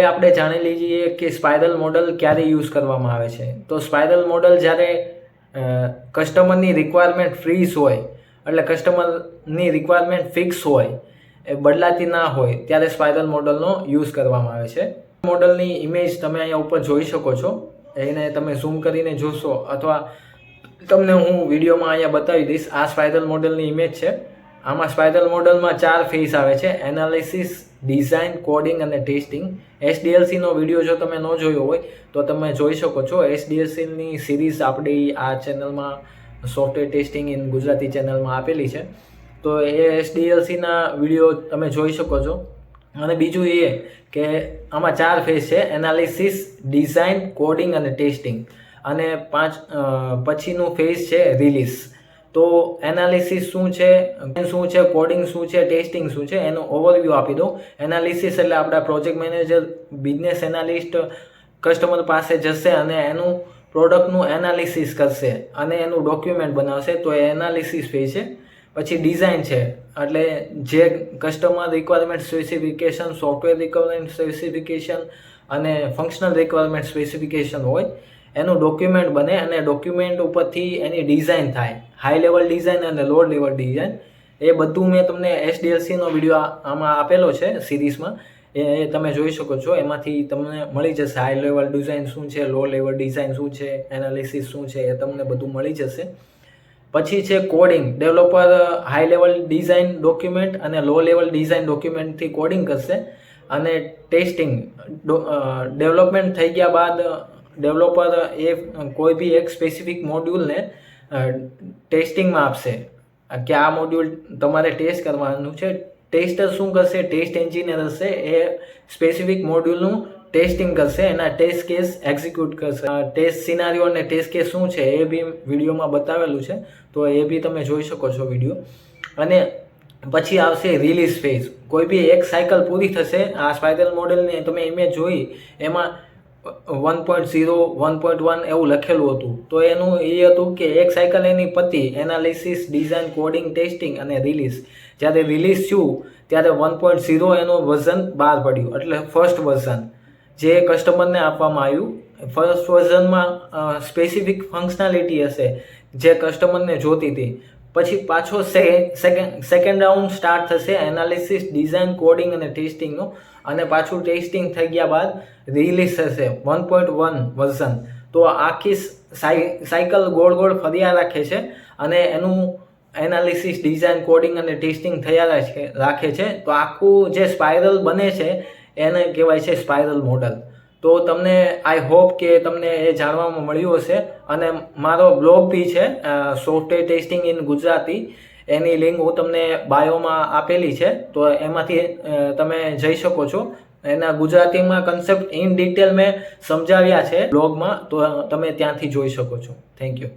હવે આપણે જાણી લઈએ કે સ્પાઇરલ મોડલ ક્યારે યુઝ કરવામાં આવે છે. તો સ્પાઇરલ મોડલ જ્યારે કસ્ટમરની રિક્વાયરમેન્ટ ફ્રીઝ હોય, એટલે કસ્ટમરની રિક્વાયરમેન્ટ ફિક્સ હોય, એ બદલાતી ના હોય, ત્યારે સ્પાઇરલ મોડલનો યુઝ કરવામાં આવે છે. મોડલની ઇમેજ તમે અહીંયા ઉપર જોઈ શકો છો. એને તમે ઝૂમ કરીને જોશો અથવા તમને હું વિડીયોમાં અહીંયા બતાવી દઈશ. આ સ્પાઇરલ મોડલની ઇમેજ છે. આમાં સ્પાઇરલ મોડલમાં 4 ફેઝ આવે છે: એનાલિસિસ, ડિઝાઇન, કોડિંગ અને ટેસ્ટિંગ. SDLCનો વિડીયો જો તમે ન જોયો હોય તો તમે જોઈ શકો છો. SDLCની સિરીઝ આપણી આ ચેનલમાં, સોફ્ટવેર ટેસ્ટિંગ ઇન ગુજરાતી ચેનલમાં આપેલી છે. તો એ SDLCના વિડીયો તમે જોઈ શકો છો. અને બીજું એ કે આમાં 4 ફેઝ છે: એનાલિસિસ, ડિઝાઇન, કોડિંગ અને ટેસ્ટિંગ. અને પછીનું ફેઝ છે રિલીઝ. તો એનાલિસિસ શું છે, કોડિંગ શું છે, ટેસ્ટિંગ શું છે, એનો ઓવરવ્યૂ આપી દો. એનાલિસિસ એટલે આપણા project manager, business analyst customer પાસે જશે અને એનું પ્રોડક્ટનું એનાલિસિસ કરશે અને એનું ડોક્યુમેન્ટ બનાવશે. તો એ એનાલિસિસ ફેઝ છે. પછી ડિઝાઇન છે, એટલે જે customer requirement specification, software requirement specification અને ફંક્શનલ રિક્વાયરમેન્ટ સ્પેસિફિકેશન હોય, એનું ડોક્યુમેન્ટ બને અને ડોક્યુમેન્ટ ઉપરથી એની ડિઝાઇન થાય. હાઈ લેવલ ડિઝાઇન અને લો લેવલ ડિઝાઇન, એ બધું મેં તમને SDLCનો વિડીયો આમાં આપેલો છે સિરીઝમાં. એ તમે જોઈ શકો છો. એમાંથી તમને મળી જશે હાઈ લેવલ ડિઝાઇન શું છે, લો લેવલ ડિઝાઇન શું છે, એનાલિસિસ શું છે, એ તમને બધું મળી જશે. પછી છે coding. Developer high level design document અને લો લેવલ ડિઝાઇન ડોક્યુમેન્ટથી કોડિંગ કરશે. અને ટેસ્ટિંગ, ડેવલપમેન્ટ થઈ ગયા બાદ ડેવલપર એ કોઈ બી એક સ્પેસિફિક મોડ્યુલને ટેસ્ટિંગમાં આપશે કે આ મોડ્યુલ તમારે ટેસ્ટ કરવાનું છે. ટેસ્ટર શું કરશે? ટેસ્ટ એન્જિનિયર હશે. એ સ્પેસિફિક મોડ્યુલનું ટેસ્ટિંગ કરશે, એના ટેસ્ટ કેસ એક્ઝિક્યુટ કરશે. ટેસ્ટ સિનારીઓ અને ટેસ્ટ કેસ શું છે એ બી વિડીયોમાં બતાવેલું છે. તો એ બી તમે જોઈ શકો છો વિડીયો. અને પછી આવશે રિલીઝ ફેઝ. કોઈ બી એક સાયકલ પૂરી થશે. આ સ્પાઇરલ મોડેલની તમે ઇમેજ જોઈ, એમાં 1.0, 1.1 એવું લખેલું હતું. તો એનું એ હતું કે એક સાયકલ એની પતી, એનાલિસિસ, ડિઝાઇન, કોડિંગ, ટેસ્ટિંગ અને રિલીઝ. જ્યારે રિલીઝ થયું ત્યારે 1.0 એનું વર્ઝન બહાર પડ્યું, એટલે ફર્સ્ટ વર્ઝન જે કસ્ટમરને આપવામાં આવ્યું. ફર્સ્ટ વર્ઝનમાં સ્પેસિફિક ફંક્શનાલિટી હશે જે કસ્ટમરને જોતી હતી. પછી પાછો સેકન્ડ રાઉન્ડ સ્ટાર્ટ થશે એનાલિસિસ, ડિઝાઇન, કોડિંગ અને ટેસ્ટિંગનો. અને પાછું ટેસ્ટિંગ થઈ ગયા બાદ રિલીઝ થશે 1.1 વર્ઝન. તો આખી સાયકલ ગોળ ગોળ ફર્યા રાખે છે અને એનું એનાલિસિસ, ડિઝાઇન, કોડિંગ અને ટેસ્ટિંગ થયા રાખે છે. તો આખું જે સ્પાઇરલ બને છે એને કહેવાય છે સ્પાઇરલ મોડલ. તો તમને આઈ હોપ કે તમને એ જાણવામાં મળ્યું હશે. અને મારો બ્લોગ બી છે software testing in Gujarati, any link હું તમને બાયોમાં આપેલી છે. તો એમાંથી તમે જઈ શકો છો. એના ગુજરાતીમાં કન્સેપ્ટ ઇન ડિટેલ મેં સમજાવ્યા છે બ્લોગમાં, તો તમે ત્યાંથી જોઈ શકો છો. Thank you.